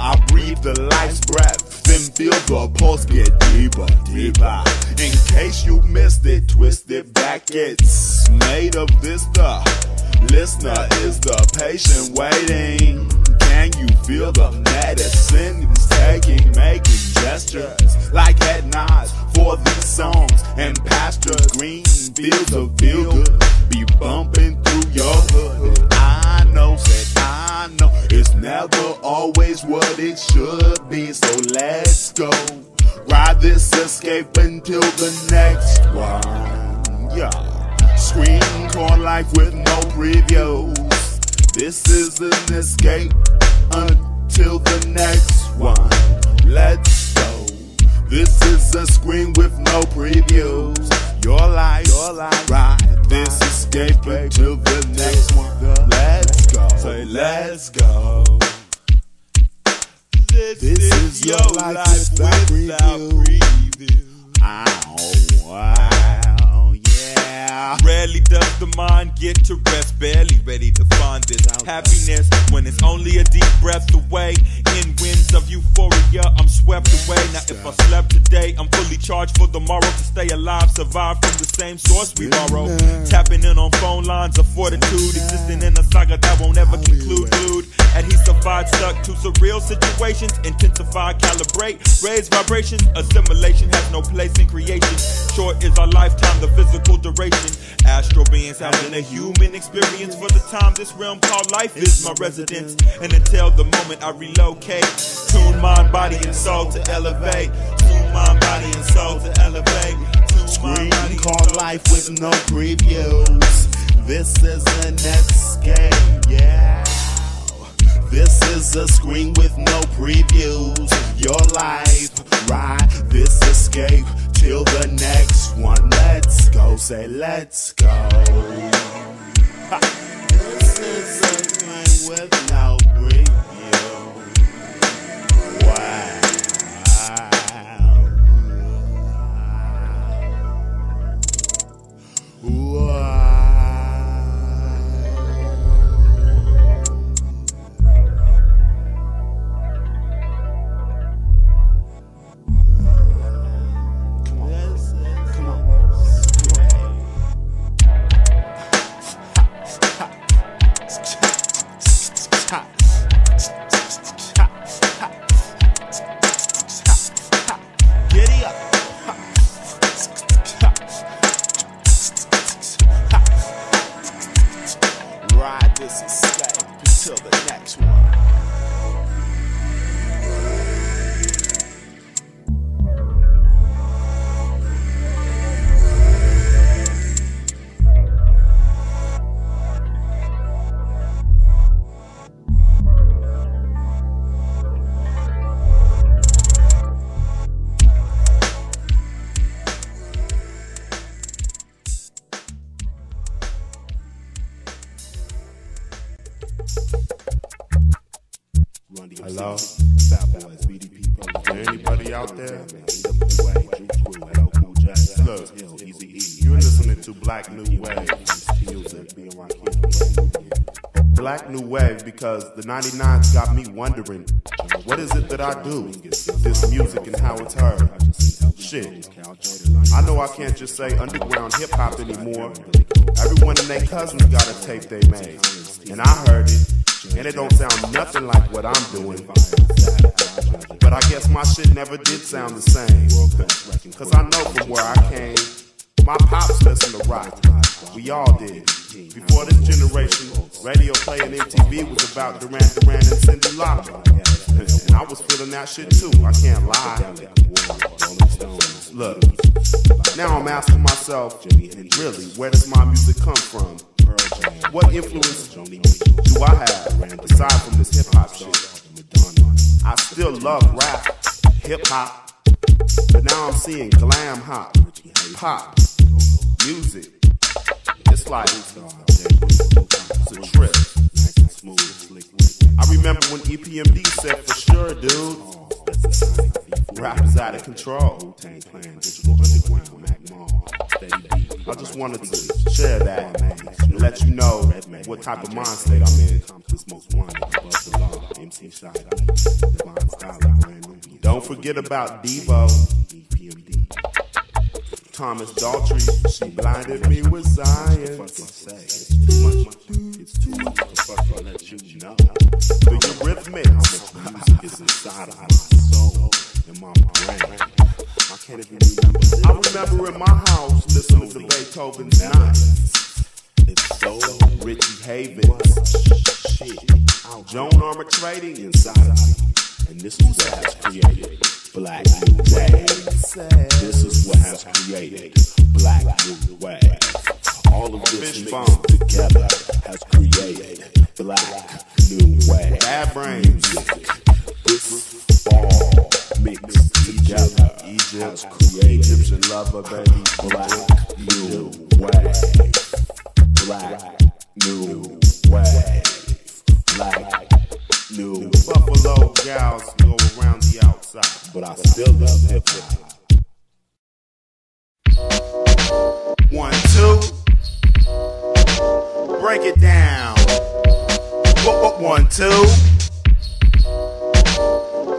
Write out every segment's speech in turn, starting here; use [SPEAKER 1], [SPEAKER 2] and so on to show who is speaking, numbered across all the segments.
[SPEAKER 1] I breathe the life's breath, then feel the pulse get deeper, deeper. In case you missed it, twist it back, it's made of this. The listener is the patient waiting. Can you feel the medicine he's taking? Making gestures like head nods for these songs and pastures. Green fields of feel good be bumping through your hood. And I know, said I know, it's never always what it should be. So let's go ride this escape until the next one. Yeah, screen core life with no previews. This is an escape until the next one. Let's go. This is a screen with no previews. Your life, ride this escape until the next one. Let's go. Say let's go. This is your life without preview. Ow, wow, yeah.
[SPEAKER 2] Rarely does the mind get to rest, barely ready to find this happiness when it's only a deep breath away. In winds of euphoria, I'm swept away. Now if I slept today, I'm fully charged for tomorrow. To stay alive, survive from the same source we borrow. Tapping in on phone lines of fortitude, existing in a saga that won't ever conclude. Adhesified, stuck to surreal situations, intensify, calibrate, raise vibrations. Assimilation has no place in creation. Short is our lifetime, the physical duration. Astral beings having a human experience for the time this realm called life is my residence. And until the moment I relocate, tune mind, body, and soul to elevate. Tune mind, body, and soul to elevate.
[SPEAKER 1] Screen called life with no previews. This is an escape, yeah. This is a screen with no previews. Your life, ride this escape till the next one. Let's go, say let's go. Ha. This is a screen with no preview. Wow. Wow. Ride this escape until the next one. Hello? Southwest BDP. Is there anybody out there? Look, you're listening to Blacknewave music. Blacknewave because the 99's got me wondering, what is it that I do? This music and how it's heard. Shit. I know I can't just say underground hip hop anymore. Everyone and their cousins got a tape they made. And I heard it. And it don't sound nothing like what I'm doing. But
[SPEAKER 3] But I guess my shit never did sound the same. Cause I know from where I came, my pops listened to rock. We all did. Before this generation, radio play and MTV was about Duran Duran and Cyndi Lauper. And I was feeling that shit too, I can't lie. Look, now I'm asking myself, really, where does my music come from? What influence do I have, aside from this hip-hop shit? I still love rap, hip-hop, but now I'm seeing glam hop, pop, music. It's like, it's a trip. I remember when EPMD said, for sure, dude, rap is out of control. I just wanted to share that and let you know what type of mind state I'm in. Don't forget about Devo. Thomas Daltrey, she blinded me with science. It's too much to fuck, let you know. The Eurythmics. Music is inside of my soul and my brain. I can't even remember. I remember in my house listening to Beethoven's Ninth. It's so Richie Havens. Shit. Joan Armour Trading inside of me. And this is what has created Blacknewave. This is what has created Blacknewave. All of this mixed together has created Blacknewave. Bad brains. This all mixed together has created Egyptian lover, baby. Blacknewave. Blacknewave. Blacknewave. Buffalo gals go around the outside, but I still love hip hop. 1, 2, break it down. 1, 2,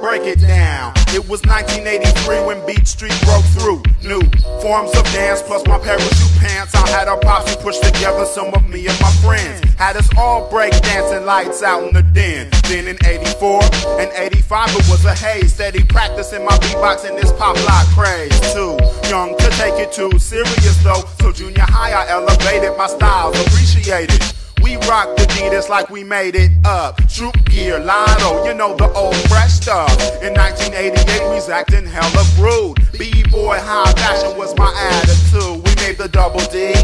[SPEAKER 3] break it down. It was 1983 when Beat Street broke through. New forms of dance plus my parachute pants. I had our pops and pushed together some of me and my friends. Had us all break dancing, lights out in the den. Then in 84 and 85 it was a haze. Steady practicing my beatbox in this pop lock craze. Too young to take it too serious though. So junior high I elevated my styles, appreciated. We rocked Adidas like we made it up. Troop gear, Lotto, you know the old fresh stuff. In 1988 we was acting hella rude. B-boy high fashion was my attitude. We made the double D,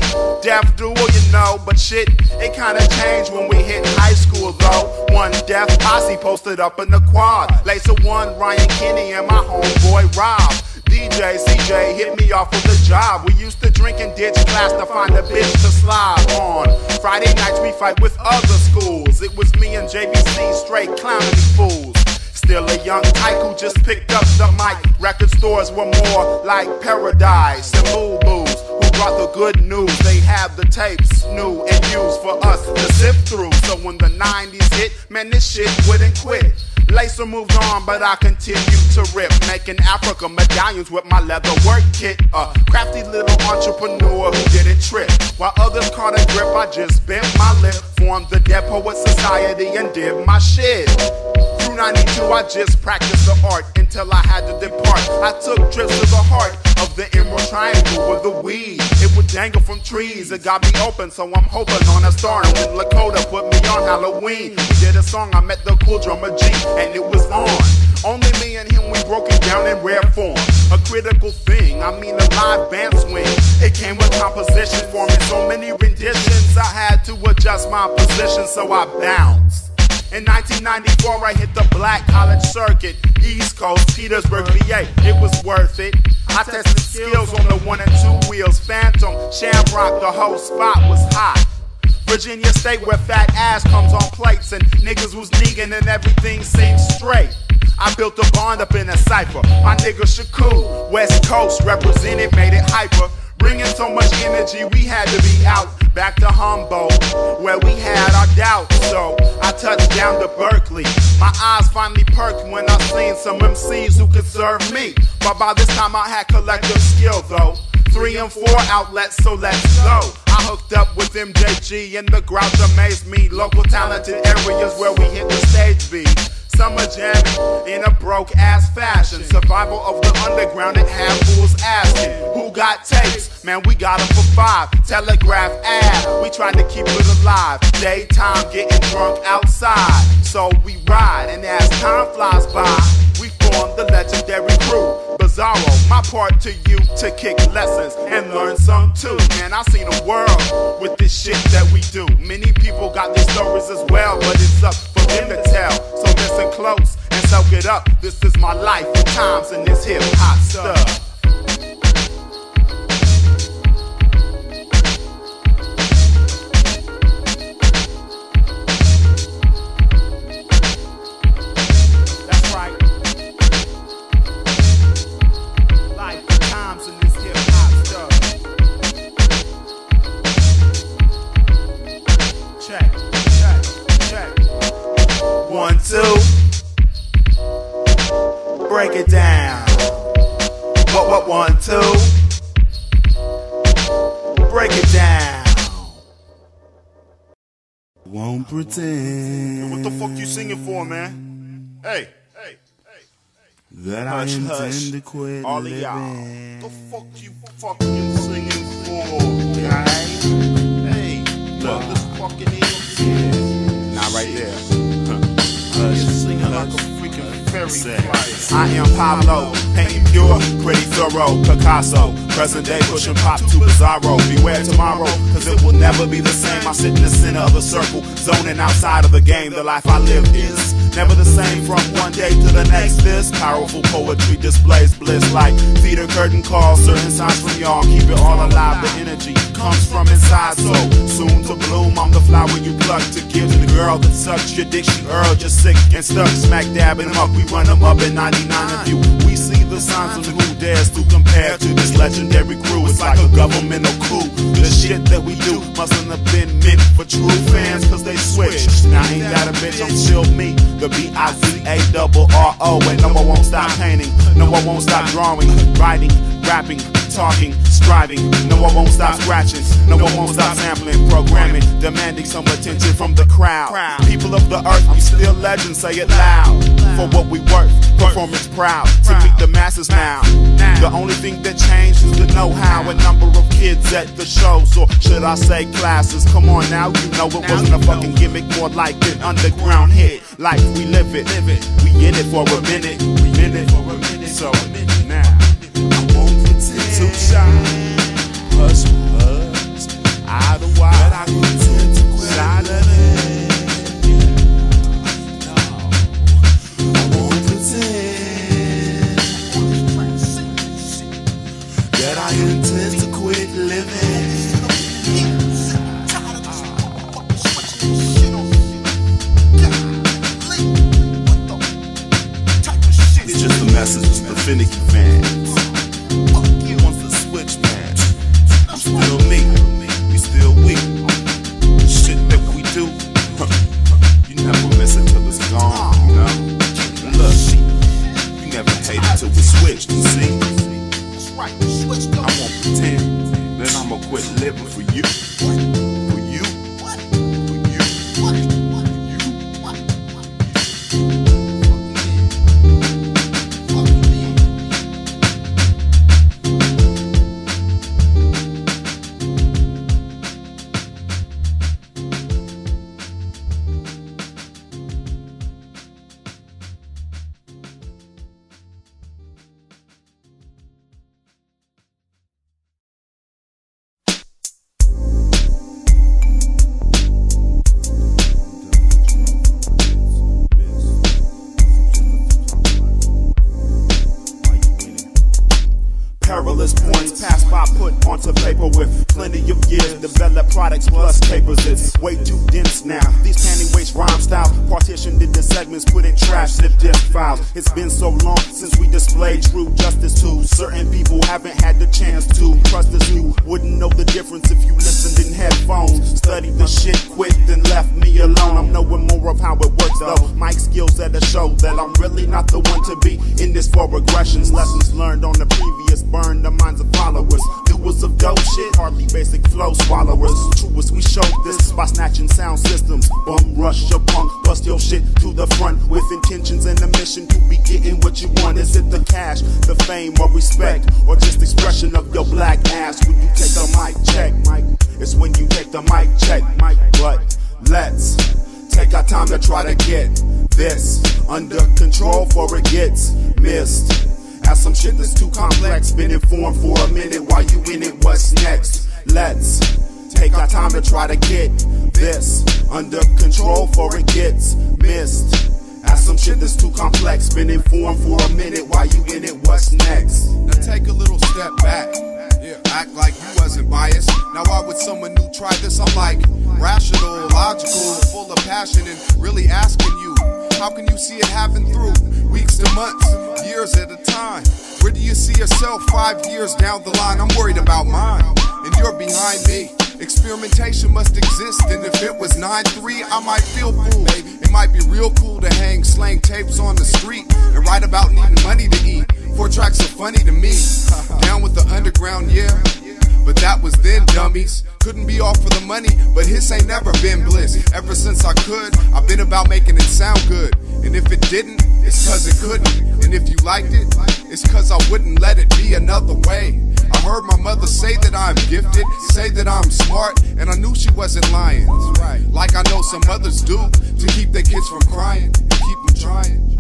[SPEAKER 3] Def Duo, you know. But shit, it kinda changed when we hit high school though. One Def Posse posted up in the quad. Laser One, Ryan Kinney and my homeboy Rob. DJ CJ hit me off with the job. We used to drink and ditch class to find a bitch to slide on. Friday nights we fight with other schools. It was me and JVC straight clowning these fools. Still a young tyke who just picked up the mic. Record stores were more like Paradise and boo-boos who brought the good news. They have the tapes new and used for us to sift through. So when the 90s hit, man, this shit wouldn't quit. Laser moved on, but I continued to rip, making Africa medallions with my leather work kit. A crafty little entrepreneur who didn't trip. While others caught a grip, I just bent my lip, formed the Dead Poet Society and did my shit. Through 92, I just practiced the art until I had to depart. I took trips to the heart of the Emerald Triangle with the weed. It would dangle from trees, it got me open, so I'm hoping on a star. And when Lakota put me on Halloween, we did a song, I met the cool drummer G, and it was on. Only me and him, we broke it down in rare form. A critical thing, I mean a live band swing. It came with composition for me, so many renditions. I had to adjust my position, so I bounced. In 1994, I hit the black college circuit, East Coast, Petersburg, VA. It was worth it. I tested skills on the 1 and 2 wheels, Phantom, Shamrock, the whole spot was hot. Virginia State, where fat ass comes on plates and niggas was negan and everything seemed straight. I built a bond up in a cypher. My nigga Shakur, West Coast, represented, made it hyper. Bringing so much energy, we had to be out. Back to Humboldt, where we had our doubts. So I touched down to Berkeley. My eyes finally perked when I seen some MCs who could serve me. But by this time I had collective skill though. 3 and 4 outlets, so let's go. I hooked up with MJG and the Grouch amazed me. Local talented areas where we hit the stage beat. summer jamming in a broke ass fashion. Survival of the underground and half fools asking, who got tapes? Man, we got them for 5. Telegraph ad, we tried to keep it alive. Daytime getting drunk outside. So we ride, and as time flies by, we form the legendary crew. Bizarro, my part to you to kick lessons and learn some too. Man, I seen a world with this shit that we do. Many people got these stories as well, but it's up for them to tell. So listen close and soak it up. This is my life and times in this hip hop stuff. One, two, break it down. What, 1, 2, break it down.
[SPEAKER 1] Won't pretend.
[SPEAKER 3] What the fuck you singing for, man? Hey,
[SPEAKER 1] that
[SPEAKER 3] hush,
[SPEAKER 1] I intend
[SPEAKER 3] hush.
[SPEAKER 1] to quit
[SPEAKER 3] All of
[SPEAKER 1] living.
[SPEAKER 3] y'all, the fuck you fucking singing for, guys? Hey, look, this fucking is. Not right there. Singing like a freaking fairy fly. I am Pablo, painting pure, pretty thorough, Picasso. Present day pushing pop to Bizarro. Beware tomorrow, cause it will never be the same. I sit in the center of the circle, zoning outside of the game. The life I live is never the same from one day to the next. This powerful poetry displays bliss like theater curtain calls, certain signs from y'all. Keep it all alive, the energy comes from inside. So soon to bloom, I'm the flower you pluck to give to the girl that sucks your dick. She just sick and stuck, smack dabbing them up. We run them up in 99 of you. We see the signs of who dares to compare to this legendary crew. It's like a governmental coup. The shit that we do mustn't have been meant for true fans, cause they switched. Now ain't that a bitch, I'm still me, the Bizarro. And no, I won't stop painting, no, I won't stop drawing, writing, rapping, talking, striving. No, I won't stop scratching, no, I won't stop sampling, programming, demanding some attention from the crowd. People of the earth, I'm still legend, say it loud. For what we worth, performance proud to meet the masses now. The only thing that changed is the know-how and number of kids at the shows, or should I say classes. Come on now, you know it wasn't a fucking gimmick, more like an underground hit. Life, we live it, we in it for a minute, we in it for a minute. So now, I won't pretend too shy, hush, hush, I don't why, but I pretend to quit shy living. I won't pretend that I intend to quit living. It's just a message to the finicky fans. He wants to switch, man. I'm still me, we still we. The shit that we do, you never miss it till it's gone, you know. Look, you never hate it till we switched, you see. I won't pretend that I'ma quit living for you. For you. For you. For you. Points passed by, put onto paper with plenty of years. Develop products plus papers. It's way too dense now. These panty waist rhyme style partitioned into segments, put in trash, zip disk files. It's been so long since we displayed true justice to certain people. Haven't had the chance to trust us. You wouldn't know the difference if you listened in headphones. Studied the shit, quit, then left me alone. I'm knowing more of how it works though. Mic skills at a show that I'm really not the one to be in this for regressions. Lessons learned on the previous burn the minds of followers. Doers of dope shit, hardly basic flow swallowers. True as we show this by snatching sound systems. Bum rush your punk, bust your shit to the front with intentions and a mission to be getting what you want. Is it the cash, the fame, or respect, or just expression of your black ass when you take the mic check? It's when you take the mic check, but let's take our time to try to get this under control before it gets missed. As some shit that's too complex, been informed for a minute while you in it, what's next? Let's take our time to try to get this under control before it gets missed. As some shit that's too complex, been informed for a minute while you in it, what's next?
[SPEAKER 4] Now take a little step back. Act like you wasn't biased. Now why would someone new try this? I'm like rational, logical, full of passion, and really asking you, how can you see it happen through weeks to months, years at a time? Where do you see yourself 5 years down the line? I'm worried about mine, and you're behind me. Experimentation must exist, and if it was 9-3, I might feel fooled. It might be real cool to hang slang tapes on the street and write about needing money to eat. 4 tracks are funny to me. Down with the underground, yeah. But that was then, dummies. Couldn't be all for the money, but his ain't never been bliss. Ever since I could, I've been about making it sound good. And if it didn't, it's cause it couldn't. And if you liked it, it's cause I wouldn't let it be another way. I heard my mother say that I'm gifted, say that I'm smart, and I knew she wasn't lying. Like I know some others do, to keep their kids from crying and keep them trying.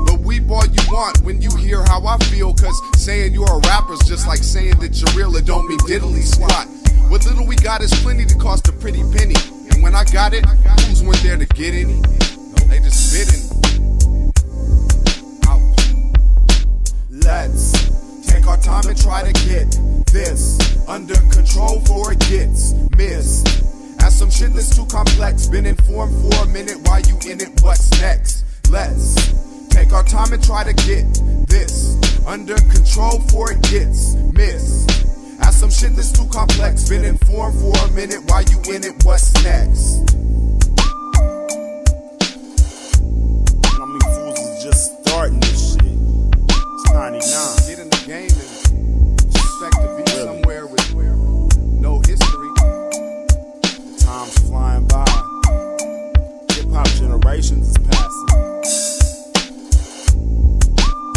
[SPEAKER 4] But weep all you want when you hear how I feel, cause saying you're a rapper's just like saying that you're real, it don't mean diddly squat. What little we got is plenty to cost a pretty penny, and when I got it, fools weren't there to get any. They just spitting.
[SPEAKER 3] Let's take our time and try to get this under control before it gets missed. As some shit that's too complex, been informed for a minute while you in it, what's next? Let's take our time and try to get this under control before it gets missed. As some shit that's too complex, been informed for a minute while you in it, what's next? I mean, fools is just starting this shit. It's 99.
[SPEAKER 4] Get in the game and expect to be somewhere with no history.
[SPEAKER 3] Time's flying by. Hip-hop generations is passing.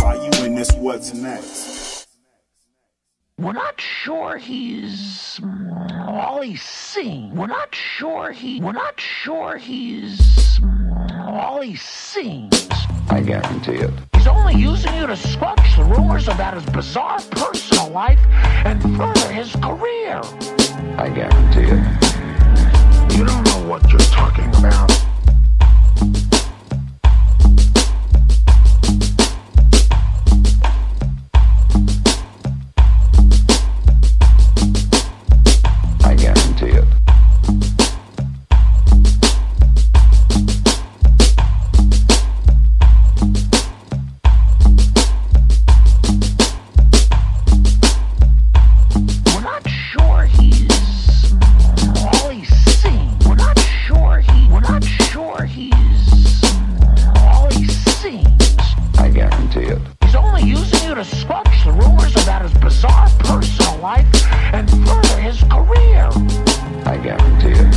[SPEAKER 3] While you in this, what's next?
[SPEAKER 5] We're not sure he's all he sings. We're not sure he's all he sings.
[SPEAKER 6] I guarantee it.
[SPEAKER 5] He's only using you to squelch the rumors about his bizarre personal life and further his career.
[SPEAKER 6] I guarantee it.
[SPEAKER 5] You don't know what you're talking about.
[SPEAKER 6] I guarantee it.
[SPEAKER 5] We're not sure he's all he sings. We're not sure he's all he sings.
[SPEAKER 6] I guarantee it.
[SPEAKER 5] He's only using you to squelch the rumors about his bizarre personal life and further his career.
[SPEAKER 6] I guarantee it.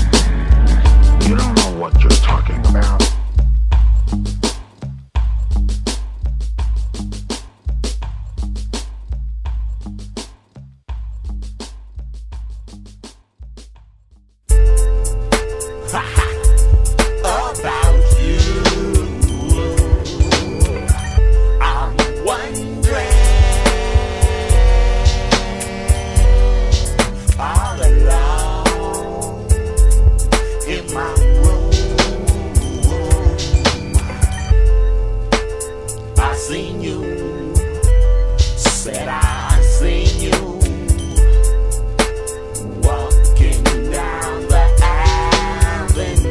[SPEAKER 5] You don't know what you're talking about.
[SPEAKER 1] About you, I'm wondering, all alone in my room, I seen you, said I seen you, walking down the avenue.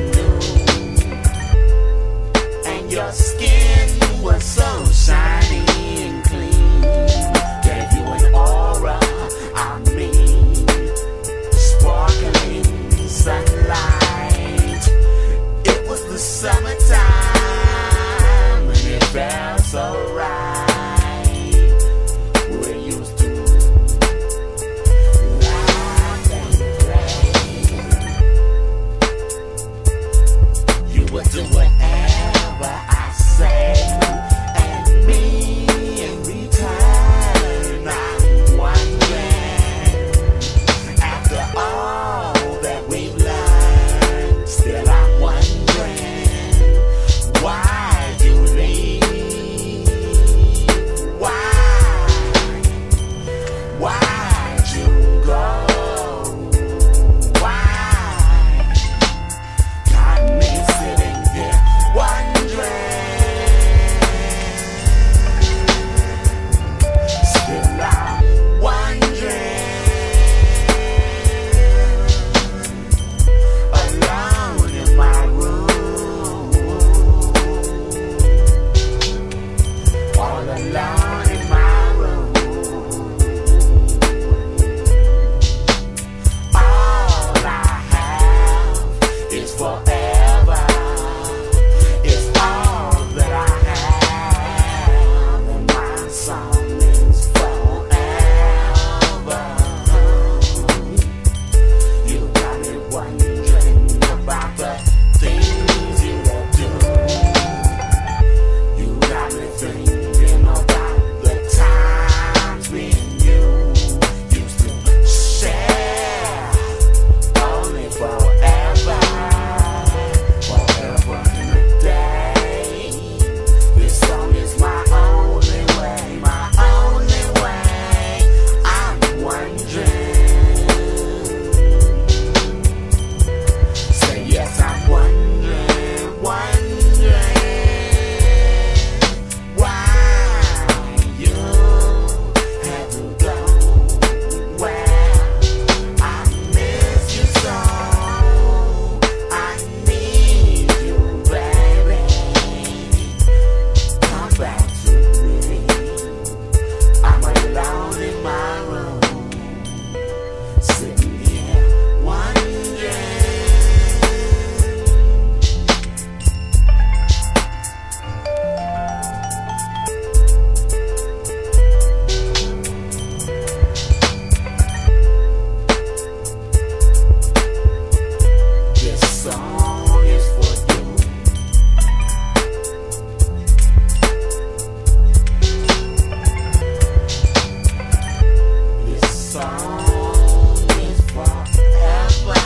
[SPEAKER 5] song is forever.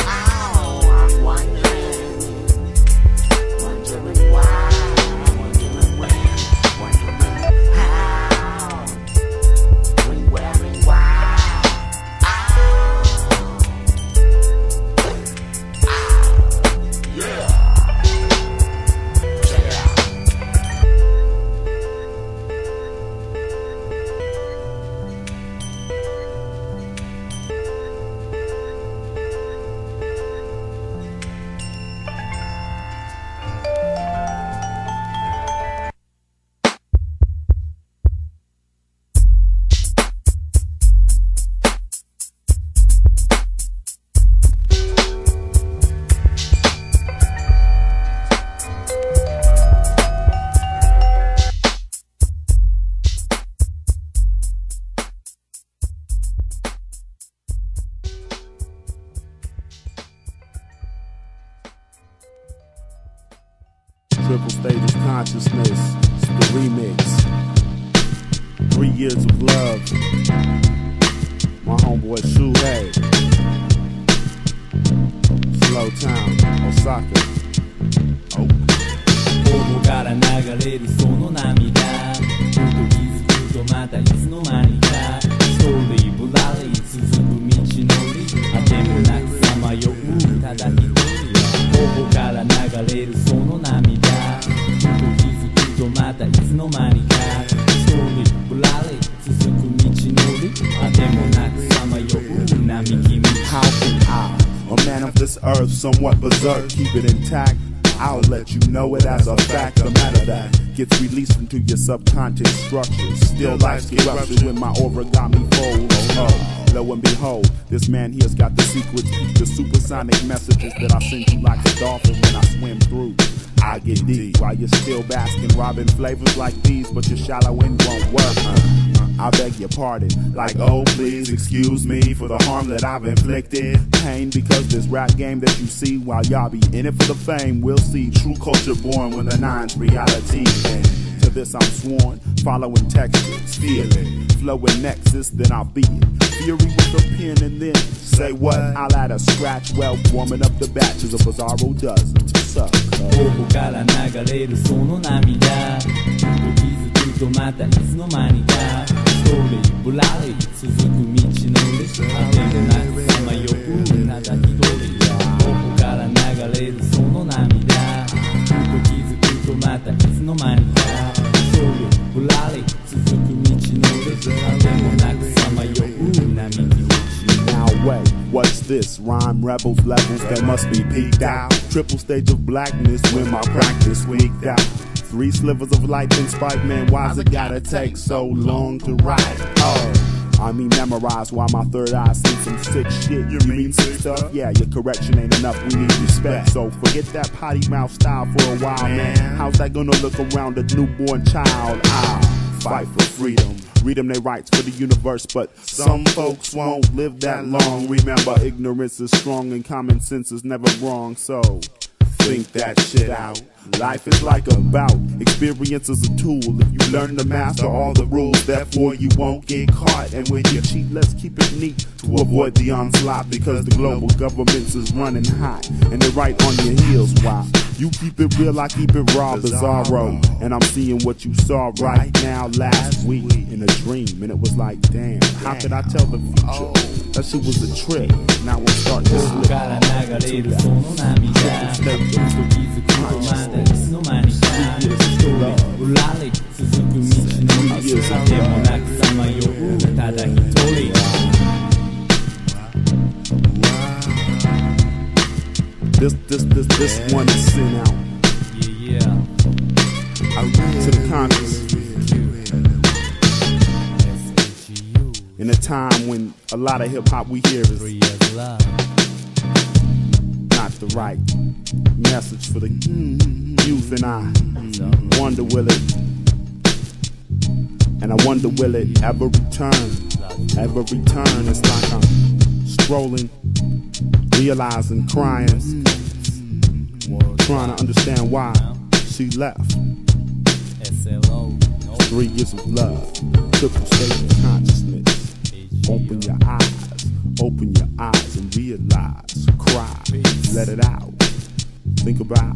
[SPEAKER 5] I'm wondering why, wondering when, wondering how, when, where, and why.
[SPEAKER 3] Triple Stages Consciousness, it's the remix. 3 years of love. My homeboy Shuhei. Slow Town, Osaka. Oh.
[SPEAKER 7] 頬から流れるその涙ふと気づくとまたいつの間にか一人ぶらり続く道のりあてもなくさまようただ一人頬から流れるその涙ふと気づくとまたいつの間にか一人ぶらり続く道のりあてもなくさまよう並木道
[SPEAKER 3] How can I, a man of this earth, somewhat berserk, keep it intact? I'll let you know it as a fact. The matter that gets released into your subconscious structures. Still life's eruption when my origami folds. Oh, lo and behold, this man here's got the secrets, the supersonic messages that I send you like a dolphin when I swim through. I get deep while you're still basking, robbing flavors like these, but your shallow end won't work. I beg your pardon, like oh please excuse me for the harm that I've inflicted. Pain because this rap game that you see, while y'all be in it for the fame, we'll see true culture born when the nine's reality. And to this I'm sworn, following textures, feeling, flowing nexus, then I'll be it. Fury with a pen and then say what? I'll add a scratch, well warming up the batches of Bizarro does. What's up?
[SPEAKER 7] 頬から流れるその涙ふと気づくとまたいつの間にか一人ぶらり続く道のりあてもなくさまようただ一人頬から流れるその涙ふと気づくとまたいつの間にか一人ぶらり続く道のりあてもなくさまよう並木道
[SPEAKER 3] Now wait, what's this? Rhyme rebels levels, they must be peaked out. Triple stage of blackness when my practice weaked out. 3 slivers of light in spike, man, why's it gotta take so long to write? Oh, I mean memorize while my third eye sees some sick shit. You mean sick stuff? Yeah, your correction ain't enough, we need respect. So forget that potty mouth style for a while, man. How's that gonna look around a newborn child? I'll fight for freedom. Read them their rights for the universe, but some folks won't live that long. Remember, ignorance is strong and common sense is never wrong, so think that shit out. Life is like a bout, experience is a tool. If you learn to master all the rules, therefore you won't get caught. And when you cheat, let's keep it neat to avoid the onslaught, because the global governments is running hot and they're right on your heels. Why? You keep it real, I keep it raw, Bizarro. And I'm seeing what you saw right now last week in a dream, and it was like, damn, how could I tell the future? That shit was a trick. Now we're starting to slip.
[SPEAKER 7] から流れるその涙ふと気づくとまたいつの間にか一人ぶらり続く道のりあてもなくさまようただ一人
[SPEAKER 3] This one is sent out to the conscious in a time when a lot of hip hop we hear is not the right message for the youth, and I wonder will it, and I wonder will it ever return? Ever return? It's like I'm strolling, realizing, crying, trying to understand why she left. 3 years of love, triple stage of consciousness.
[SPEAKER 1] Open your eyes and realize. Cry, let it out. Think about.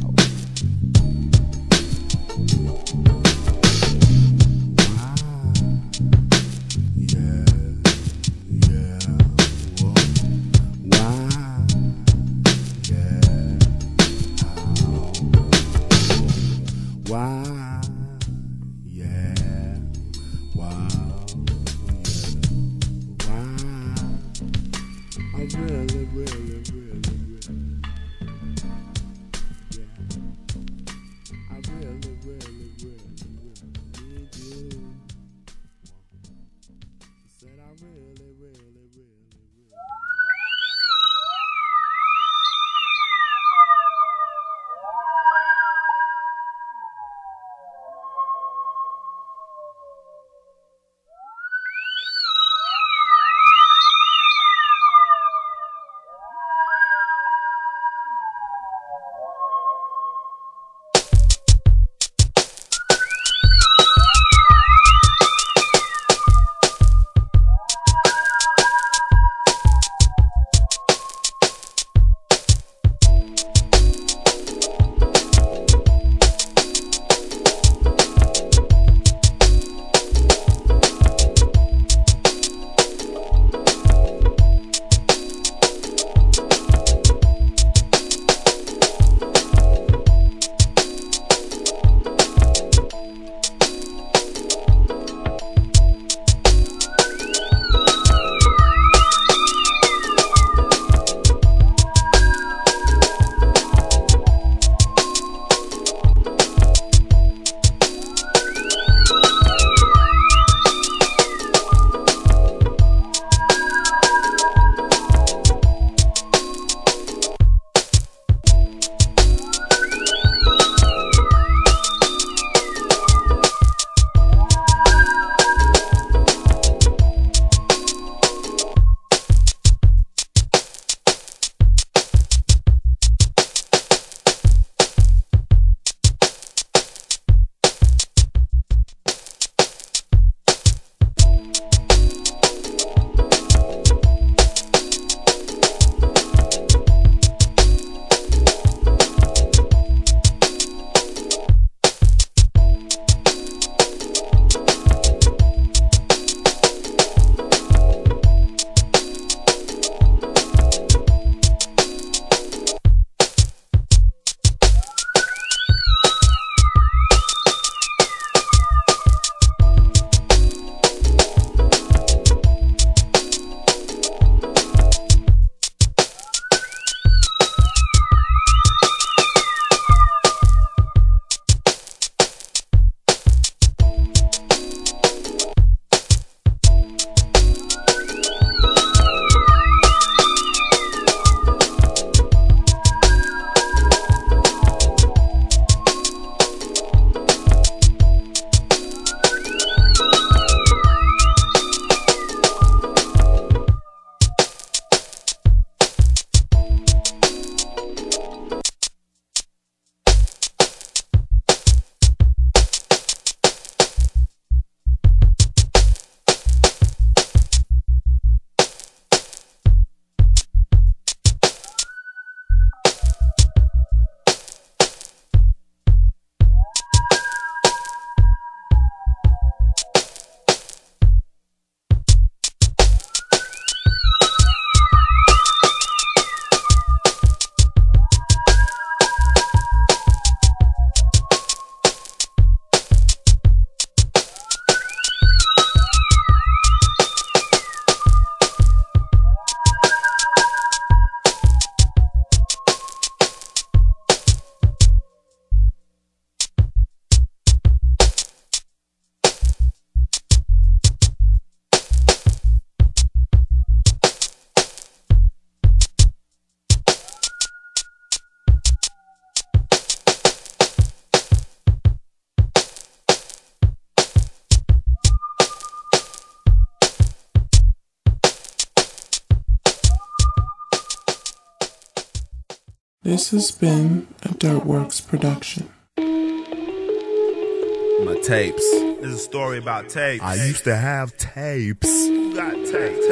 [SPEAKER 8] This has been a Dirtworks production.
[SPEAKER 1] My tapes. This is a story about tapes. I used to have tapes. Who got tapes?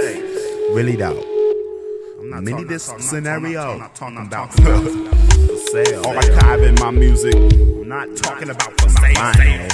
[SPEAKER 1] Really doubt.
[SPEAKER 3] mini disc scenario. I'm not talking about for sale. Archiving my music. I'm not talking about for sale.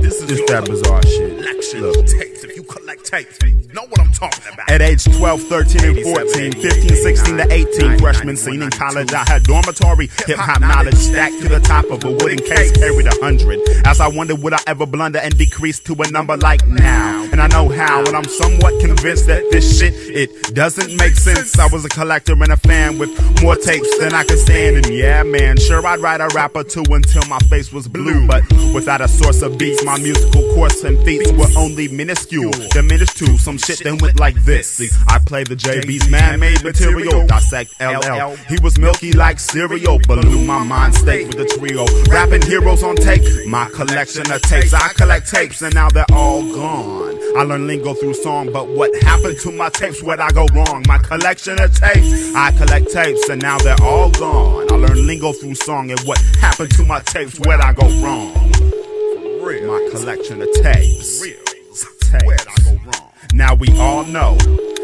[SPEAKER 3] This is just that bizarre shit. Look.
[SPEAKER 1] Tapes, if you collect tapes, you know what I'm talking about.
[SPEAKER 3] At age 12, 13, and 14, 15, 16 to 18, freshman scene in college, I had dormitory hip-hop knowledge stacked to the top of a wooden case, carried 100. As I wondered, would I ever blunder and decrease to a number like now? And I know how, and I'm somewhat convinced that this shit, it doesn't make sense. I was a collector and a fan with more tapes than I could stand. And yeah, man, sure, I'd write a rap or two until my face was blue. But without a source of beats, my musical course and feats were only minuscule, diminished to some shit that went like this. See, I play the JB's man-made material, dissect LL. He was milky like cereal, blew my mind state with the trio. Rapping heroes on tape, my collection of tapes. I collect tapes and now they're all gone. I learned lingo through song, but what happened to my tapes? Where'd I go wrong? My collection of tapes, I collect tapes and now they're all gone. I learned lingo through song, and what happened to my tapes? Where'd I go wrong? My collection of tapes. Where'd I go wrong? Now we all know.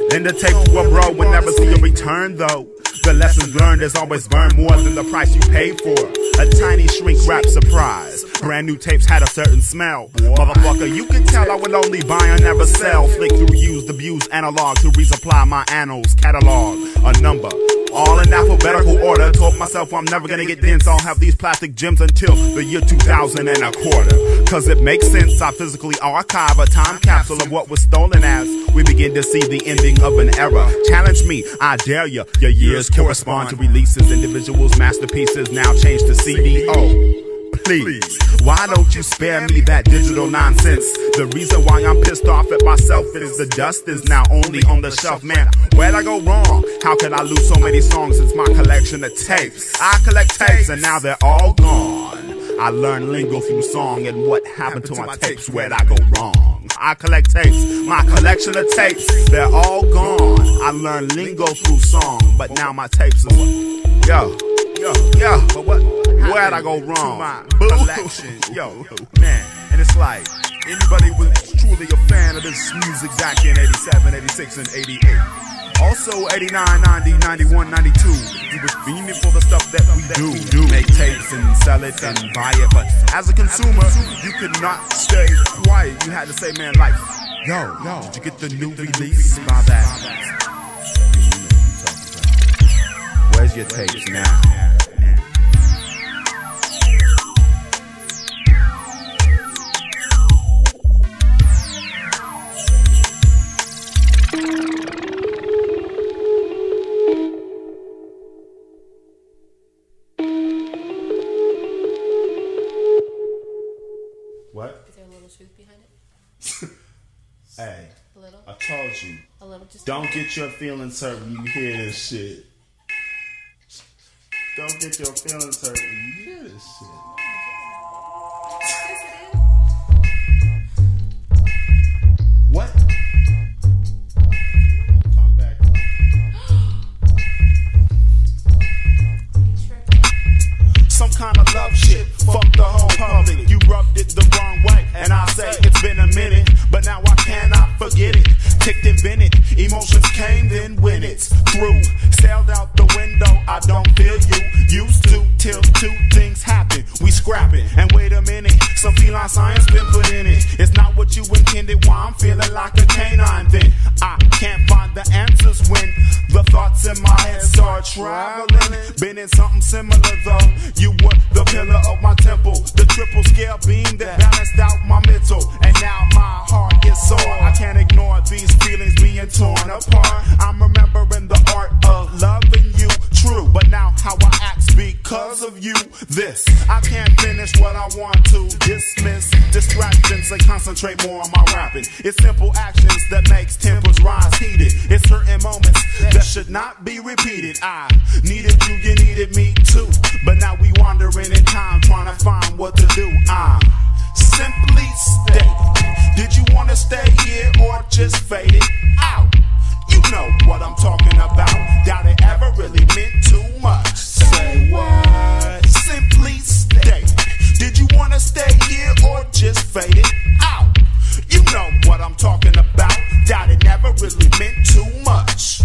[SPEAKER 3] Then the tape to a bro will never see a return though. The lessons learned is always burned more than the price you pay for. A tiny shrink wrap surprise. Brand new tapes had a certain smell. Motherfucker, you can tell I would only buy and never sell. Flick through used, abused analog to resupply my annals. Catalog a number. All in alphabetical order. Told myself I'm never gonna get dense. I'll have these plastic gems until the year 2000 and a quarter. Cause it makes sense, I physically archive a time capsule of what was stolen as we begin to see the ending of an era. Challenge me, I dare ya. Your years correspond to releases. Individuals' masterpieces now changed to CDO. Please, why don't you spare me that digital nonsense? The reason why I'm pissed off at myself is the dust is now only on the shelf. Man, where'd I go wrong? How could I lose so many songs? It's my collection of tapes. I collect tapes and now they're all gone. I learned lingo through song, and what happened to my tapes? Where'd I go wrong? I collect tapes, my collection of tapes, they're all gone. I learned lingo through song, but now my tapes are yo, but what? Where'd I go wrong? My collection, yo, man. And it's like, anybody was truly a fan of this music back in 87, 86, and 88. Also 89, 90, 91, 92. You was fiending for the stuff that we do. Make tapes and sell it and buy it. But as a consumer, you could not stay quiet. You had to say, man, like, yo, did you get the new release? By that. Where's your tapes now? What?
[SPEAKER 9] Is there a little truth behind it?
[SPEAKER 3] Hey,
[SPEAKER 9] A little?
[SPEAKER 3] I told you.
[SPEAKER 9] A little, just
[SPEAKER 3] Don't get your feelings hurt when you hear this shit. Don't get your feelings hurt when you hear this shit. What? Talk back. Some kind of love shit. Fuck the whole public. You rubbed it the wrong way, and I say it's been a minute, but now I cannot forget it. Ticked and vented, emotions came then when it's through. Sailed out the window, I don't feel you. Used to till two things happen. We scrap it, and wait a minute, some feline science been put in it. It's not what you intended, why I'm feeling like a canine then. I can't find the answers when the thoughts in my head start traveling. Been in something similar though. You were the pillar of my temple, the triple scale beam that balanced out my mental. And now my heart is sore. I can't ignore these feelings being torn apart. I'm remembering the art of loving you, true. But now how I act because of you, this. I can't finish what I want to, dismiss distractions and concentrate more on my rapping. It's simple actions that makes tempers rise heated. It's certain moments that should not be repeated. I needed you, you needed me too. But now we wandering in time trying to find what to do. Simply state, did you want to stay here or just fade it out? You know what I'm talking about. Doubt it ever really meant too much. Say what? Simply state, did you want to stay here or just fade it out? You know what I'm talking about. Doubt it never really meant too much.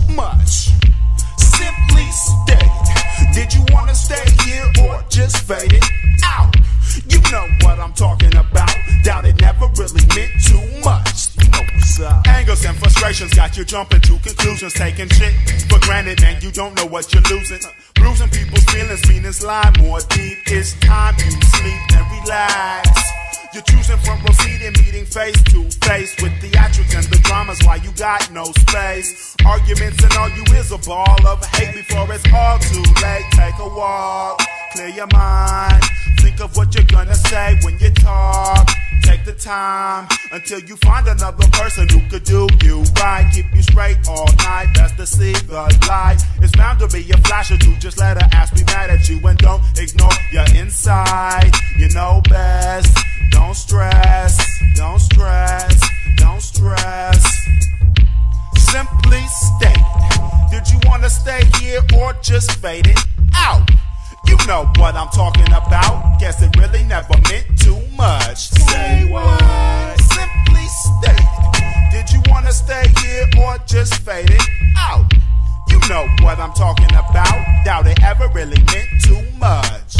[SPEAKER 3] Rumors and frustrations got you jumping to conclusions, taking shit for granted, man. You don't know what you're losing. Bruising people's feelings, meanings lie more deep. It's time you sleep and relax. You're choosing from proceeding, meeting face to face with theatrics and the dramas while you got no space. Arguments and all you is a ball of hate before it's all too late. Take a walk, clear your mind. Think of what you're gonna say when you talk. Take the time until you find another person who could do you right. Keep you straight all night, best to see the light. It's bound to be a flash or two, just let her ass be mad at you. And don't ignore your inside, you know best. Don't stress, don't stress, don't stress. Simply state, did you wanna stay here or just fade it out? You know what I'm talking about. Guess it really never meant too much. Say what? Simply state, did you wanna stay here or just fade it out? You know what I'm talking about. Doubt it ever really meant too much.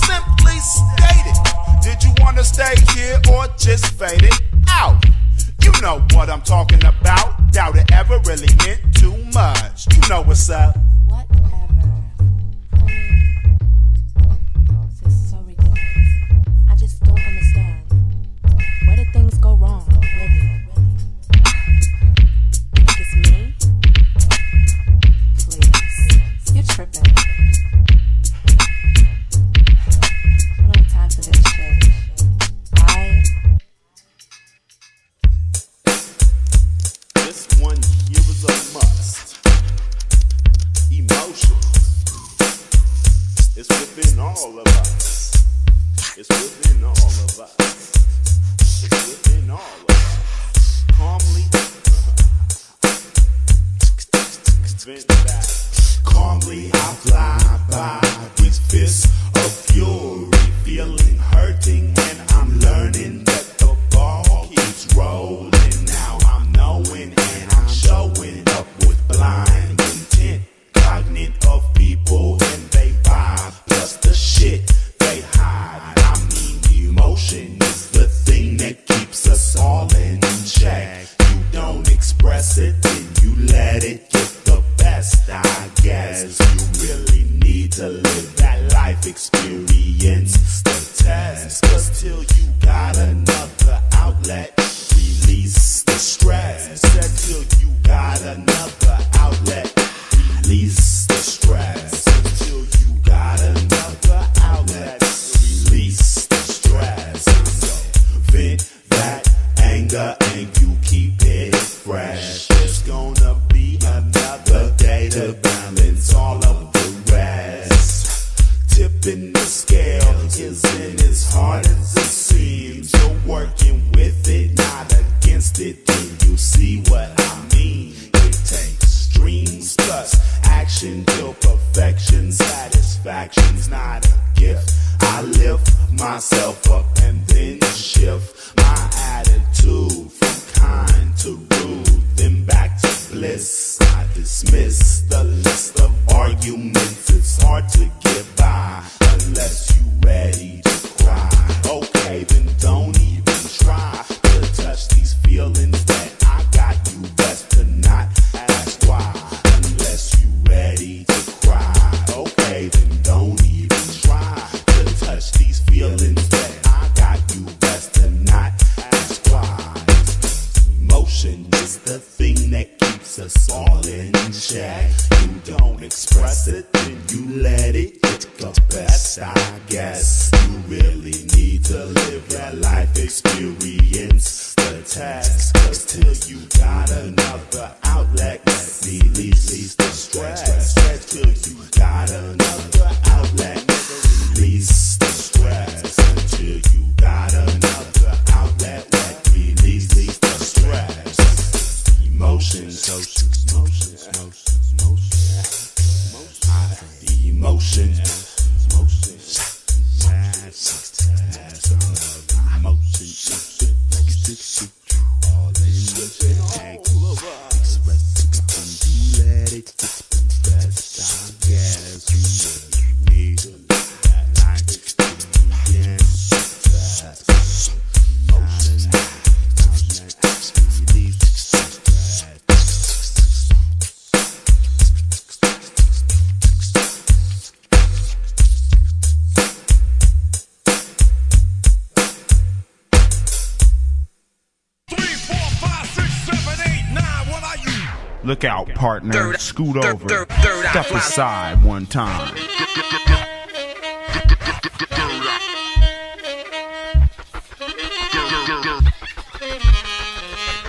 [SPEAKER 3] Simply stated, did you wanna stay here or just fade it out? You know what I'm talking about. Doubt it ever really meant too much. You know what's up.
[SPEAKER 9] Things go wrong, really. You think it's me? Please, you're tripping. I don't have time for this shit.
[SPEAKER 1] This one here is a must. Emotion. It's within all of us. It's within all of us. It's within all of us. Calmly vent that. Calmly I fly by these fists of fury, feeling hurting, and I'm learning that the ball keeps rolling. Now I'm knowing and I'm showing up with blind intent, cognate of people and they vibe, plus the shit they hide. I mean, emotion is the thing that keeps us all in check. You don't express it, then you let it get the best, I guess. You really need to live that life experience, the test. Cause till you got another outlet, release the stress. Said till you got another outlet, release the stress. Until you got another outlet, release the stress. So vent that anger and you keep it fresh. There's gonna be another day to balance all of the rest. Tipping the scale isn't as hard as it seems. You're working with it, not against it. Then you see what I mean. It takes streams plus action till perfection. Satisfaction's not a gift. I lift myself up and then shift my attitude from kind to rude, then back to bliss. I dismiss the list of arguments. It's hard to get by unless you ready to cry. Okay, then don't even try to touch these feelings that I got. You best to not ask why unless you ready to cry. Okay, then don't even try to touch these feelings that I got. You best to not ask why. Emotion is the thing that keeps us all in check. You don't express it, then you let it get the best, I guess. You really need to live that life experience, the test. Cause till you got another outlet, release the stress. Till you got another outlet, release the stress. Until you got another outlet, release the stress. Emotions, emotions, emotions. Look out, partner. Scoot over. Step aside one time.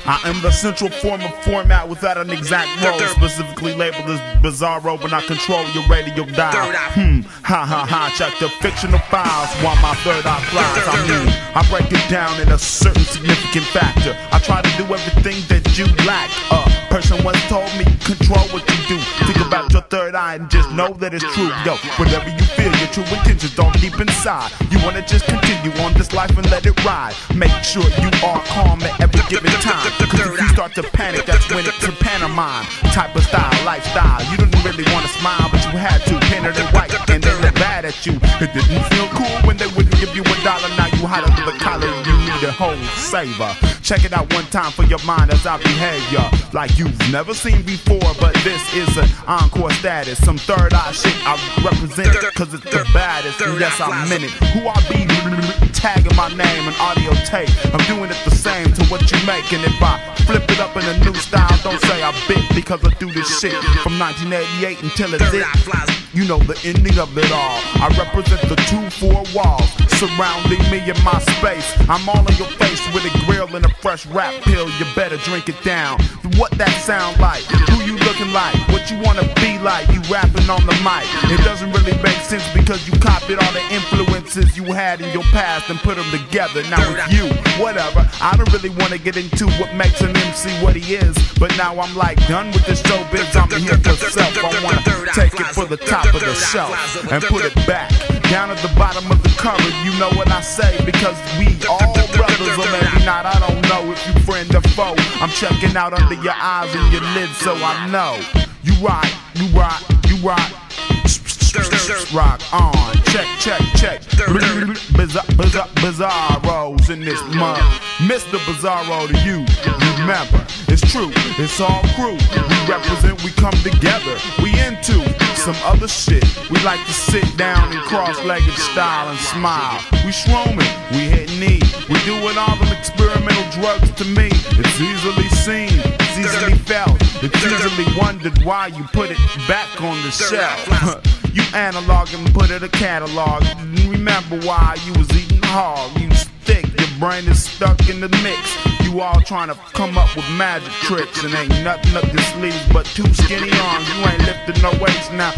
[SPEAKER 1] I am the central form of format without an exact role, specifically labeled as Bizarro, but I control your radio dial. Ha, check the fictional files while my third eye flies. I break it down in a certain significant factor. I try to do everything that you lack. Person once told me, control what you do. Think about your third eye and just know that it's true. Yo, whatever you feel, your true intentions don't deep inside. You wanna just continue on this life and let it ride. Make sure you are calm at every given time. Cause if you start to panic, that's when it's a pantomime type of style, lifestyle. You didn't really wanna smile, but you had to. Painted it white and they look bad at you. It didn't feel cool when they wouldn't give you $1. Now you hot under the collar, you need a whole saver. Check it out one time for your mind as I behave, ya like you've never seen before. But this is an encore status. Some third eye shit I represent, cause it's the baddest. And yes, I'm in it. Who I be tagging my name and audio tape. I'm doing it the same to what you make. And if I flip it up in a new style, don't say I bit, because I do this shit from 1988 until it's it. You know the ending of it all. I represent the 2-4 walls surrounding me in my space. I'm all in your face with a grill and a fresh rap pill. You better drink it down. What that sound like? Who you looking like? What you wanna be like? You rapping on the mic. It doesn't really make sense because you copied all the influences you had in your past and put them together. Now it's you, whatever. I don't really wanna get into what makes an MC what he is, but now I'm like done with this showbiz. I'm here for self. I wanna take it for the top of the shelf and put it back down at the bottom of the cupboard. You know what I say, because we all brothers, or maybe not. I don't know if you friend or foe. I'm checking out under your eyes and your lids, so I know you rock, you rock, you rock. Rock on, check. Bizarros in this month. Mr. Bizarro to you. Remember, it's true, it's all crew. We represent, we come together. We into some other shit. We like to sit down in cross-legged style and smile. We shrooming, we hit knee. We doing all them experimental drugs to me. It's easily seen, it's easily felt. It's easily wondered why you put it back on the shelf. You analog and put it a catalog. Remember why you was eating hog. You thick, your brain is stuck in the mix. You all trying to come up with magic tricks, and ain't nothing up your sleeves but 2 skinny arms. You ain't lifting no weights now.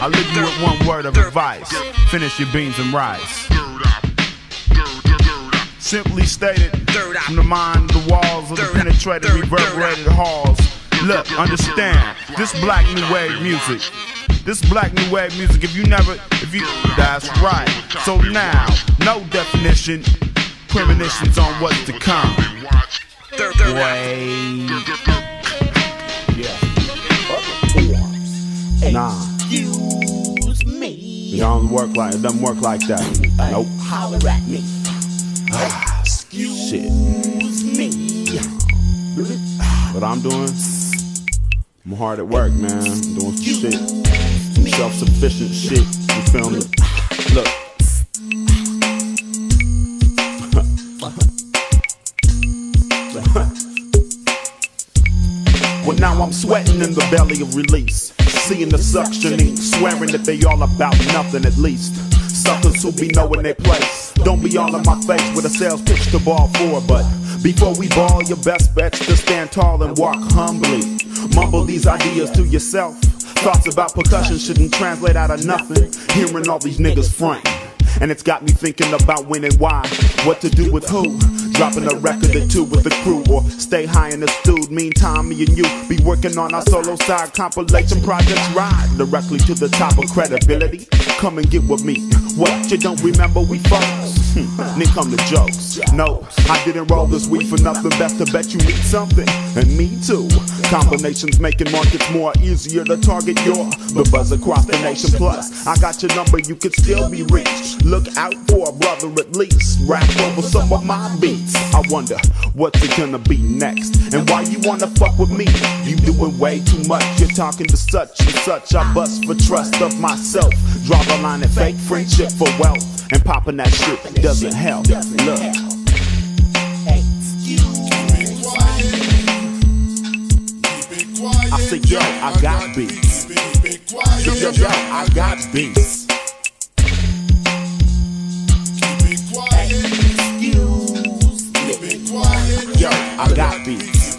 [SPEAKER 1] I'll leave you with one word of advice. Finish your beans and rice. Simply stated, from the mind, the walls of the penetrated, reverberated halls. Look, understand, this Blacknewave music. This Blacknewave music, if you, that's right. So now, no definition, premonitions on what's to come. Wait. Nah. Excuse me. It doesn't work like that. Nope. Holler at me. Shit. Me. What I'm doing? I'm hard at work, man. I'm doing some shit. Self-sufficient shit. You feel me? Look. Well, now I'm sweating in the belly of release. Seeing the suctioning, swearing that they all about nothing at least. Suckers who be knowing their place. Don't be all in my face with a sales pitch to ball for, but before we ball, your best bet's to stand tall and walk humbly. Mumble these ideas to yourself. Thoughts about percussion shouldn't translate out of nothing. Hearing all these niggas front, and it's got me thinking about when and why. What to do with who? Dropping a record or two with the crew, or stay high in the stew. Meantime, me and you be working on our solo side compilation projects. Ride directly to the top of credibility. Come and get with me. What, you don't remember we fuckers? Then come the jokes. No, I didn't roll this weed for nothing. Best to bet you need something, and me too. Combinations making markets more easier to target. You're the buzz across the nation. Plus, I got your number, you could still be reached. Look out for a brother at least. Rap over some of my beats. I wonder what's it gonna be next, and why you wanna fuck with me? You doing way too much. You're talking to such and such. I bust for trust of myself. Draw the line at fake friendship for wealth, and popping that shit doesn't help. Look. I got beats. Yo, I got beats. Yo, I got beats.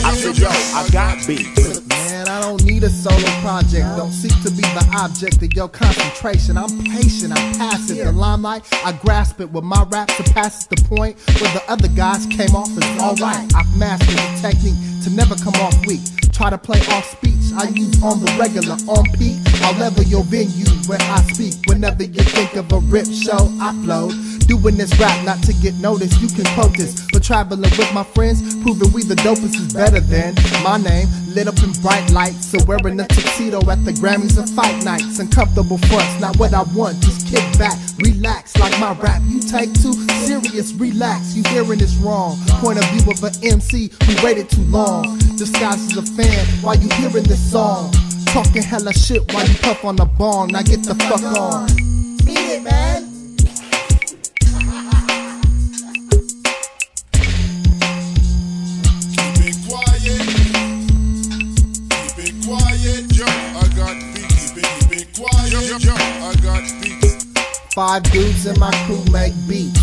[SPEAKER 1] I said, yo, I got beats.
[SPEAKER 10] Man, I don't need a solo project. Don't seek to be the object of your concentration. I'm patient, I'm passive. The limelight, I grasp it. With my rap surpasses the point where the other guys came off as alright. I've mastered the technique to never come off weak. Try to play off speech, I use on the regular, on peak. I'll level your venue where I speak. Whenever you think of a rip show, I flow. Doing this rap not to get noticed, you can quote this. But traveling with my friends, proving we the dopest is better than my name. Lit up in bright lights, so wearing a tuxedo at the Grammys and fight nights. Uncomfortable fronts, not what I want, just kick back, relax. Like my rap, you take too serious, relax. You hearing this wrong, point of view of an MC who waited too long. Disguised as a fan while you hearing this song. Talking hella shit while you puff on the bong, now get the fuck on. Beat it, man. Five dudes in my crew make beats,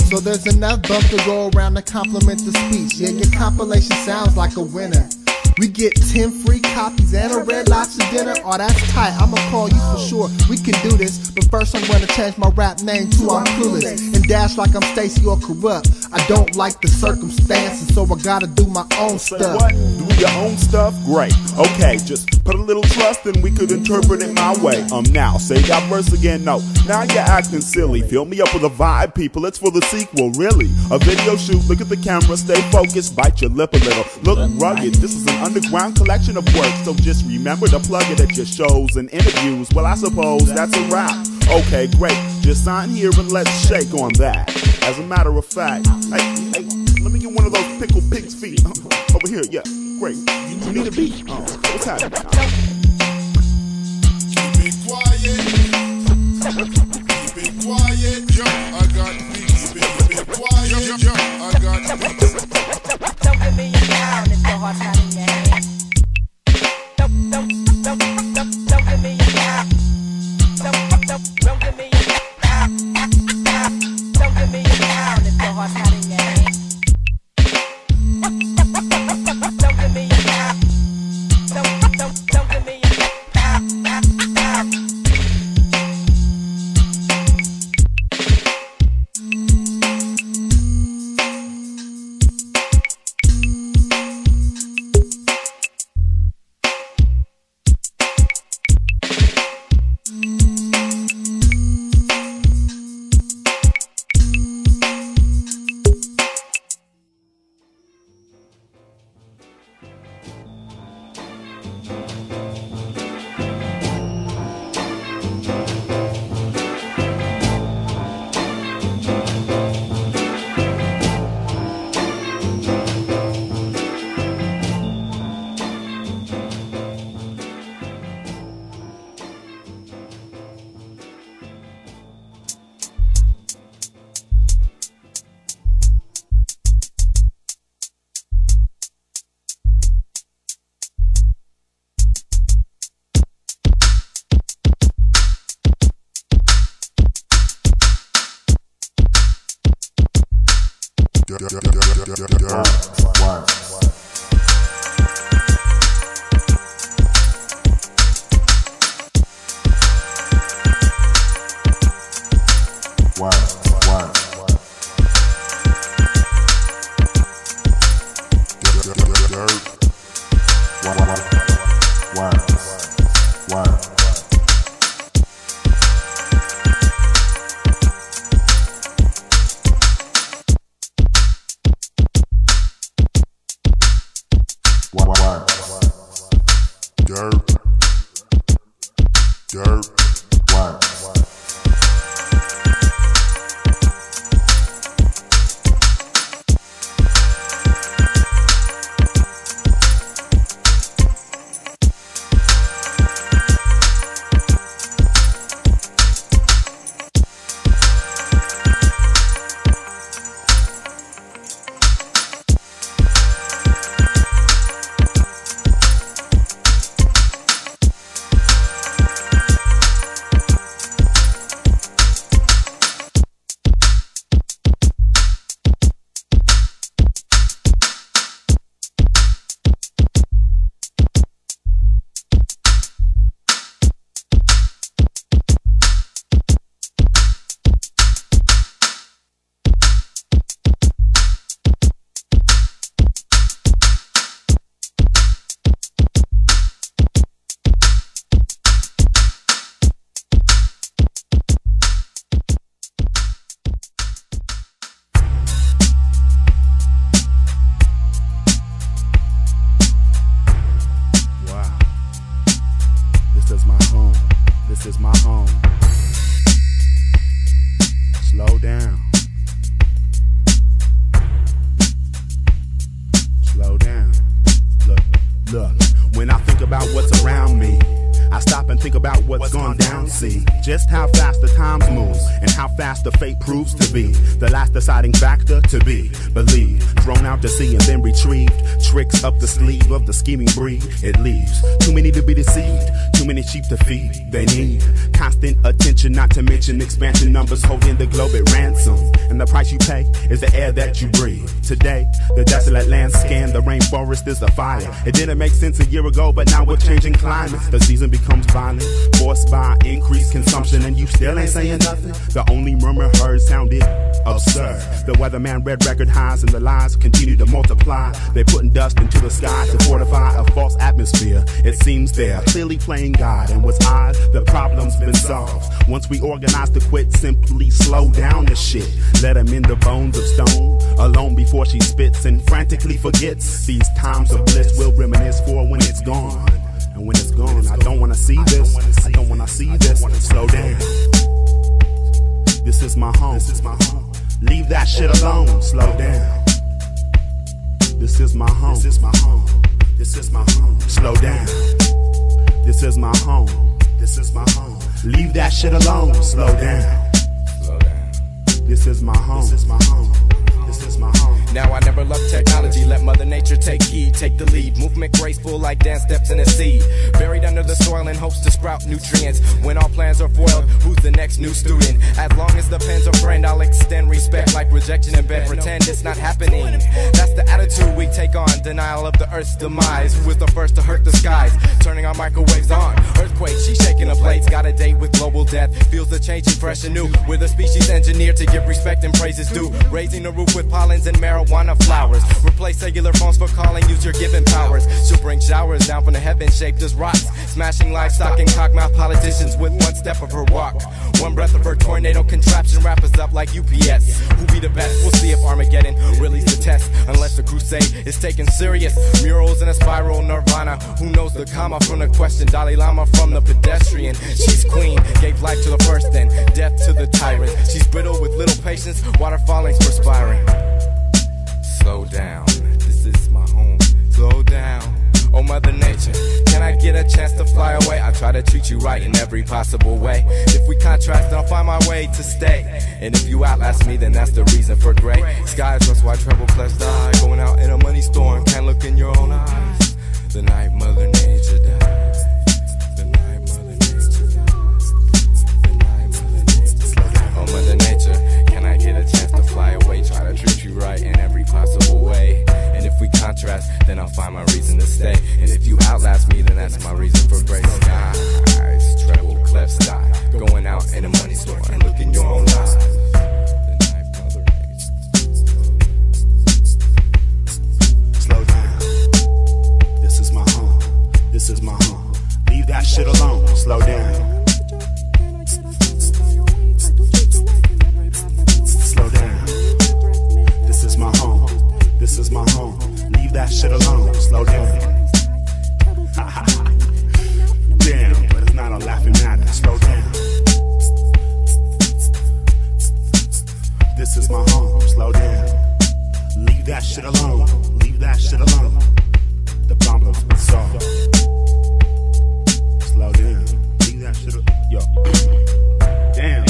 [SPEAKER 10] so there's enough bump to go around to compliment the speech. Yeah, your compilation sounds like a winner. We get 10 free copies and a red lobster dinner. Oh, that's tight, I'ma call you for sure. We can do this, but first I'm gonna change my rap name to I'm Clueless and dash like I'm Stacy or Corrupt. I don't like the circumstances, so I gotta do my own stuff.
[SPEAKER 1] What? Do your own stuff? Great. Okay, just put a little trust and we could interpret it my way. Now, say that verse again, no. Now you're acting silly. Fill me up with a vibe, people, it's for the sequel, really. A video shoot, look at the camera, stay focused, bite your lip a little. Look rugged, this is an underground collection of work, so just remember to plug it at your shows and interviews. Well, I suppose that's a wrap. Okay, great, just sign here and let's shake on that. As a matter of fact, hey, let me get one of those pickled pig's feet. Over here, yeah, great. You need a beat? What's happening?
[SPEAKER 4] Keep it quiet. Keep it quiet. Yo, I got beats. Keep it quiet. Yo, I got beats.
[SPEAKER 11] Don't give me a down if your heart's not in your hand. Don't give me a down. Don't give me a down. Don't give me a down. Don't give me a down if your heart's not in your hand. Don't give me a down. Don't give me a down.
[SPEAKER 3] think about what's gone down. See just how fast the times move and how fast the fate proves to be. The last deciding factor to be believed, thrown out to sea and then retrieved. Tricks up the sleeve of the scheming breed. It leaves too many to be deceived, too many sheep to feed. They need constant attention, not to mention expansion numbers holding the globe at ransom. And the price you pay is the air that you breathe. Today, the desolate land scan, the rainforest is a fire. It didn't make sense a year ago, but now with changing climates, the season becomes violent, forced by increased consumption, and you still ain't saying nothing. The only murmur heard sounded absurd. The weatherman read record highs and the lies continue to multiply. They're putting dust into the sky to fortify a false atmosphere. It seems they're clearly playing God, and what's odd, the problem's been solved. Once we organize to quit, simply slow down the shit. Let them in the bones of stone, alone before she spits and frantically forgets. These times of bliss we'll reminisce for when it's gone. And when it's gone, I don't wanna see this. I don't wanna see this. Slow down. This is my home. Leave that shit alone. Slow down. This is my home. This is my home. This is my home. Slow down. This is my home. This is my home. Leave that shit alone. Slow down. Slow down. This is my home. This is my home. This is my home.
[SPEAKER 12] Now I never loved technology, let Mother Nature take heed, take the lead. Movement graceful like dance steps in a seed. Buried under the soil in hopes to sprout nutrients. When all plans are foiled, who's the next new student? As long as the pen's a friend, I'll extend respect like rejection in bed. Pretend it's not happening. That's the attitude we take on, denial of the earth's demise. Who was the first to hurt the skies? Turning our microwaves on. Earthquake, she's shaking the plates. Got a date with global death. Feels the changing fresh and new. We're the species engineered to give respect and praises due. Raising the roof with pollens and marijuana flowers. Replace cellular phones for calling, use your given powers. She'll bring showers down from the heavens shaped as rocks. Smashing livestock and cockmouth politicians with one step of her walk. One breath of her tornado contraption wrap us up like UPS. Who be the best? We'll see if Armageddon really's the test. Unless the crusade is taken serious. Murals in a spiral nirvana. Who knows the comma from the question? Dalai Lama from the pedestrian. She's queen, gave life to the first, then death to the tyrant. She's brittle with little patience, water falling's perspiring. Slow down, this is my home. Slow down, oh Mother Nature, can I get a chance to fly away? I try to treat you right in every possible way. If we contrast, then I'll find my way to stay. And if you outlast me, then that's the reason for gray skies. That's why treble clefs die. Going out in a money storm, can't look in your own eyes. The night Mother Nature dies. The night Mother Nature dies. The night Mother Nature dies. Oh Mother Nature, can I get a chance to fly away? Try to treat you right in every possible way. And if we contrast, then I'll find my reason to stay. And if you outlast me, then that's my reason for gray skies. Treble clefs die. Going out in a money store and look in your own eyes. The night Mother Nature.
[SPEAKER 3] Slow down. This is my home. This is my home. Leave that shit alone. Slow down. Slow down. This is my home. This is my home. Leave that shit alone. Slow down. Damn, but it's not a laughing matter. Slow down. This is my home. Slow down. Leave that shit alone. Leave that shit alone. The problem's been solved. Slow down. Leave that shit alone. Yo. Damn.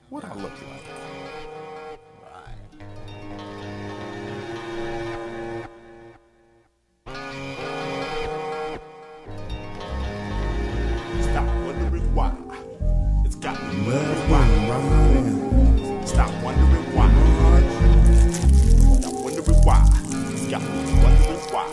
[SPEAKER 13] What I look like?
[SPEAKER 3] Stop wondering why. It's got me wondering why. Stop wondering why. Stop wondering why. It's got me wondering why.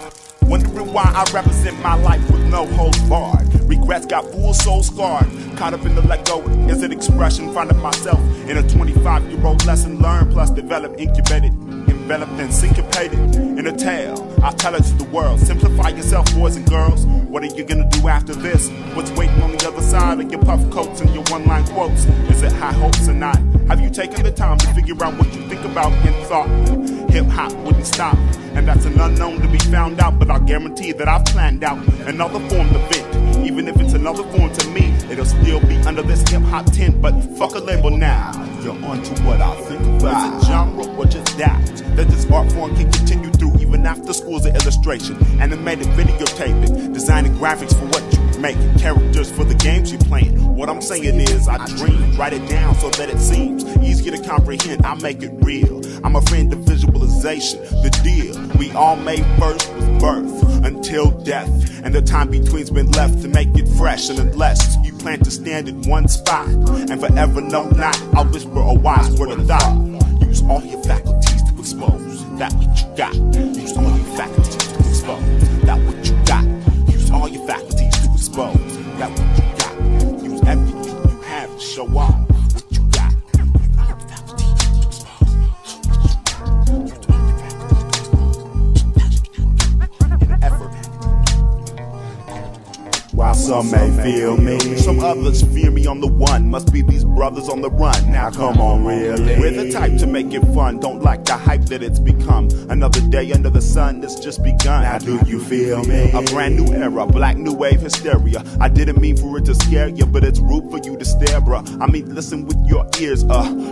[SPEAKER 3] Wondering why I represent my life with no holds barred. Regrets got full soul scarred. Caught up in the let go is an expression. Finding myself in a 25-year-old lesson learned plus developed, incubated, enveloped and syncopated in a tale I'll tell it to the world. Simplify yourself, boys and girls. What are you gonna do after this? What's waiting on the other side of your puff coats and your one-line quotes? Is it high hopes or not? Have you taken the time to figure out what you think about in thought? Hip-hop wouldn't stop, and that's an unknown to be found out. But I'll guarantee that I've planned out another form to vent. Even if it's another form to me, it'll still be under this hip-hop tent. But fuck a label now, you're onto what I think about. Is it genre or just that this art form can continue through even after school's of illustration, animated videotaping, designing graphics for what you make, characters for the games you're playing. What I'm saying is I dream, write it down so that it seems easier to comprehend. I make it real. I'm a friend of visualization. The deal we all made first was birth until death, and the time between's been left to make it fresh. And unless you plan to stand in one spot and forever know not, I'll whisper a wise word of thought. Use all your faculties to expose that what you got. Use all your faculties to expose that what you got. Use all your faculties to expose that what you got. Use everything you have to show off what you got. Use all your faculties to expose in an effort. While some may feel me, some others fear me on the one. Must be these brothers on the run. Now come on, really. We're the type to make it fun. Don't like the hype that it's become. Another day under the sun that's just begun. Now do you feel me? A brand new era, Blacknewave hysteria. I didn't mean for it to scare you, but it's rude for you to stare, bruh. I mean, listen with your ears.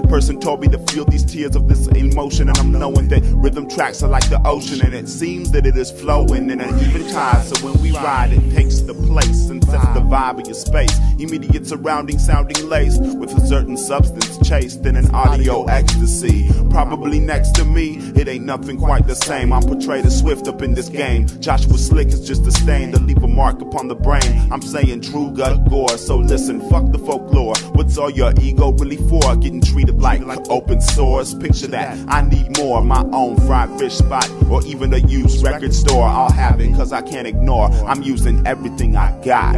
[SPEAKER 3] Person told me to feel these tears of this emotion, and I'm knowing that rhythm tracks are like the ocean, and it seems that it is flowing in an even tide. So when we ride, it takes the place and sets the vibe of your space. Immediate surrounding sounding laced with a certain substance chased in an audio ecstasy. Probably next to me, it ain't nothing quite the same. I'm portrayed as swift up in this game. Joshua Slick is just a stain to leave a mark upon the brain. I'm saying true gut gore, so listen, fuck the folklore. What's all your ego really for? Getting treated like open source. Picture that, I need more. My own fried fish spot, or even a used record store. I'll have it, cause I can't ignore. I'm using everything I got.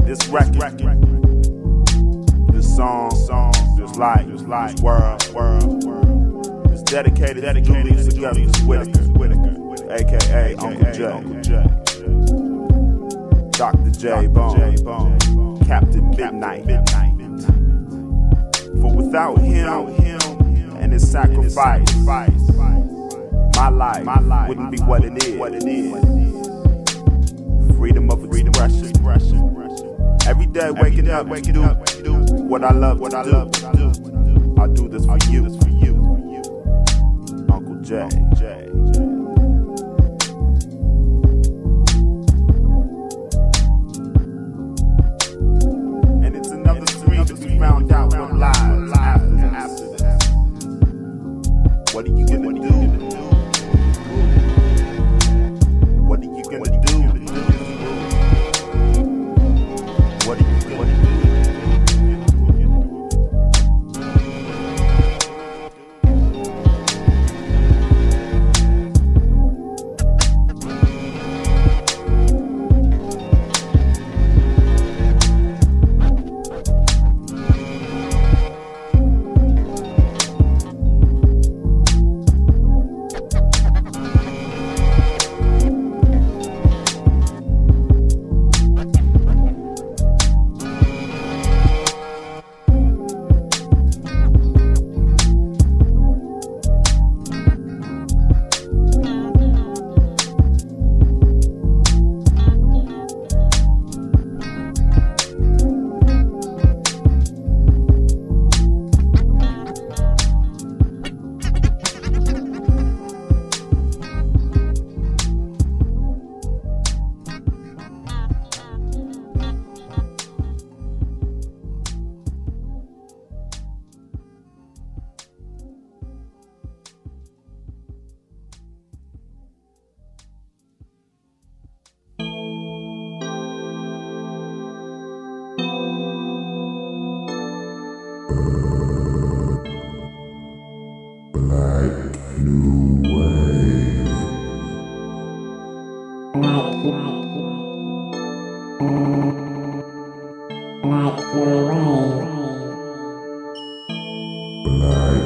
[SPEAKER 3] This record, this song, this life, this world, is dedicated to Whitaker, aka Uncle J, Dr. J Bone, Captain Midnight. For without him and his sacrifice, my life wouldn't be what it is. Freedom of expression. Every day waking up to do what I love to do. I'll do this for you, Uncle J. And it's another stream that we found out what lies after this. What are you gonna do? What are you gonna do? What are you gonna do?
[SPEAKER 14] like